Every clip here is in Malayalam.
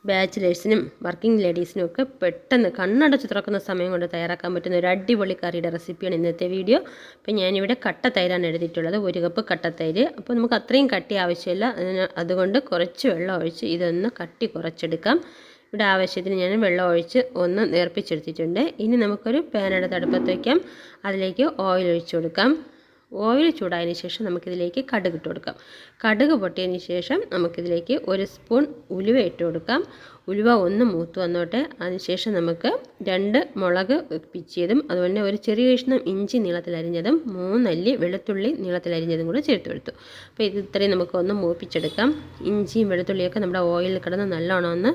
ബാച്ചിലേഴ്സിനും വർക്കിംഗ് ലേഡീസിനും ഒക്കെ പെട്ടെന്ന് കണ്ണടച്ച് തുറക്കുന്ന സമയം കൊണ്ട് തയ്യാറാക്കാൻ പറ്റുന്ന ഒരു അടിപൊളി കറിയുടെ റെസിപ്പിയാണ് ഇന്നത്തെ വീഡിയോ. അപ്പോൾ ഞാനിവിടെ കട്ട തൈരാണ് എടുത്തിട്ടുള്ളത്, 1 കപ്പ് കട്ട തൈര്. അപ്പോൾ നമുക്ക് അത്രയും കട്ടി ആവശ്യമില്ല, അതുകൊണ്ട് കുറച്ച് വെള്ളം ഒഴിച്ച് ഇതൊന്ന് കട്ടി കുറച്ചെടുക്കാം. ഇവിടെ ആവശ്യത്തിന് ഞാൻ വെള്ളം ഒഴിച്ച് ഒന്ന് നേർപ്പിച്ചെടുത്തിട്ടുണ്ട്. ഇനി നമുക്കൊരു പാൻ എടുത്ത് അടുപ്പത്ത് വയ്ക്കാം. അതിലേക്ക് ഓയിൽ ഒഴിച്ച് കൊടുക്കാം. ഓയിൽ ചൂടായതിന് ശേഷം നമുക്കിതിലേക്ക് കടുക് ഇട്ട് കൊടുക്കാം. കടുക് പൊട്ടിയതിന് ശേഷം നമുക്കിതിലേക്ക് 1 സ്പൂൺ ഉലുവ ഇട്ട് കൊടുക്കാം. ഉലുവ ഒന്ന് മൂത്ത് വന്നോട്ടെ. അതിനുശേഷം നമുക്ക് 2 മുളക് പിച്ചിയതും അതുപോലെ ഒരു ചെറിയ കഷ്ണം ഇഞ്ചി നീളത്തിലരിഞ്ഞതും 3 അല്ലി വെളുത്തുള്ളി നീളത്തിലരിഞ്ഞതും കൂടെ ചേർത്ത് കൊടുത്തു. അപ്പോൾ ഇത് ഇത്രയും നമുക്ക് ഒന്ന് മൂപ്പിച്ചെടുക്കാം. ഇഞ്ചിയും വെളുത്തുള്ളിയൊക്കെ നമ്മുടെ ഓയിലിൽ കിടന്ന് നല്ലോണം ഒന്ന്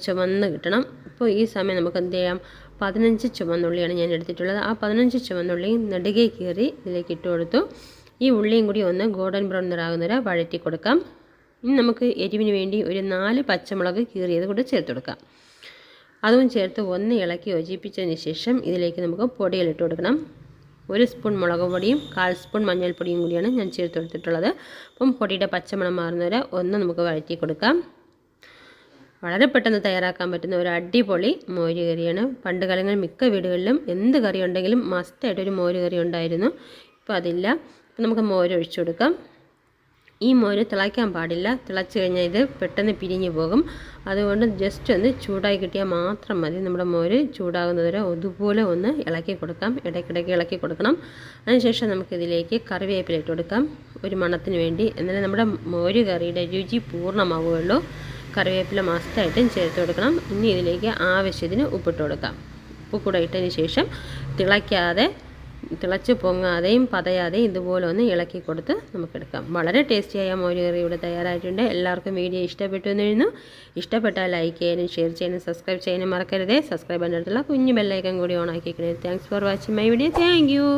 ചുവന്ന് കിട്ടണം. അപ്പോൾ ഈ സമയം നമുക്ക് എന്ത് ചെയ്യാം, 15 ചുവന്നുള്ളിയാണ് ഞാൻ എടുത്തിട്ടുള്ളത്. ആ 15 ചുവന്നുള്ളിയും നെടുകെ കീറി ഇതിലേക്ക് ഇട്ട് കൊടുത്തു. ഈ ഉള്ളിയും കൂടി ഒന്ന് ഗോൾഡൻ ബ്രൗൺ നിറാകുന്നവരെ വഴറ്റി കൊടുക്കാം. ഇനി നമുക്ക് എരിവിന് വേണ്ടി ഒരു 4 പച്ചമുളക് കീറിയത് കൂടെ ചേർത്ത് കൊടുക്കാം. അതും ചേർത്ത് ഒന്ന് ഇളക്കി യോജിപ്പിച്ചതിന് ശേഷം ഇതിലേക്ക് നമുക്ക് പൊടികളിട്ട് കൊടുക്കണം. 1 സ്പൂൺ മുളക് പൊടിയും 1/4 സ്പൂൺ മഞ്ഞൾപ്പൊടിയും കൂടിയാണ് ഞാൻ ചേർത്ത് കൊടുത്തിട്ടുള്ളത്. അപ്പം പൊടിയുടെ പച്ചമണം മാറുന്നവരെ ഒന്ന് നമുക്ക് വഴറ്റി കൊടുക്കാം. വളരെ പെട്ടെന്ന് തയ്യാറാക്കാൻ പറ്റുന്ന ഒരു അടിപൊളി മോര് കറിയാണ്. പണ്ട് കാലങ്ങളിൽ മിക്ക വീടുകളിലും എന്ത് കറി ഉണ്ടെങ്കിലും മസ്റ്റായിട്ടൊരു മോര് കറി ഉണ്ടായിരുന്നു. ഇപ്പോൾ അതില്ല. അപ്പോൾ നമുക്ക് മോര് ഒഴിച്ചു കൊടുക്കാം. ഈ മോര് തിളയ്ക്കാൻ പാടില്ല, തിളച്ച് കഴിഞ്ഞാൽ ഇത് പെട്ടെന്ന് പിരിഞ്ഞു പോകും. അതുകൊണ്ട് ജസ്റ്റ് ഒന്ന് ചൂടായി കിട്ടിയാൽ മാത്രം മതി. നമ്മുടെ മോര് ചൂടാകുന്നതുവരെ അതുപോലെ ഒന്ന് ഇളക്കി കൊടുക്കാം, ഇടയ്ക്കിടയ്ക്ക് ഇളക്കി കൊടുക്കണം. അതിനുശേഷം നമുക്കിതിലേക്ക് കറിവേപ്പില ഇട്ട് കൊടുക്കാം, ഒരു മണത്തിന് വേണ്ടി. എന്നാലേ നമ്മുടെ മോര് കറിയുടെ രുചി പൂർണ്ണമാവുകയുള്ളൂ. കറിവേപ്പില മസ്റ്റായിട്ടും ചേർത്ത് കൊടുക്കണം. ഇനി ഇതിലേക്ക് ആവശ്യത്തിന് ഉപ്പിട്ട് കൊടുക്കാം. ഉപ്പ് കൂടെ ഇട്ടതിന് ശേഷം തിളച്ച് പൊങ്ങാതെയും പതയാതെയും ഇതുപോലെ ഒന്ന് ഇളക്കി കൊടുത്ത് നമുക്കെടുക്കാം. വളരെ ടേസ്റ്റിയായ മോര് കറി ഇവിടെ തയ്യാറായിട്ടുണ്ട്. എല്ലാവർക്കും വീഡിയോ ഇഷ്ടപ്പെട്ടു എന്ന് എഴുതുന്നു. ഇഷ്ടപ്പെട്ടാൽ ലൈക്ക് ചെയ്യാനും ഷെയർ ചെയ്യാനും സബ്സ്ക്രൈബ് ചെയ്യാനും മറക്കരുതേ. സബ്സ്ക്രൈബ് ചെയ്യുന്നിടത്തുള്ള കുഞ്ഞു ബെല്ലൈക്കൺ കൂടി ഓൺ ആക്കിയിരിക്കണേ. Thanks for watching my video. Thank U.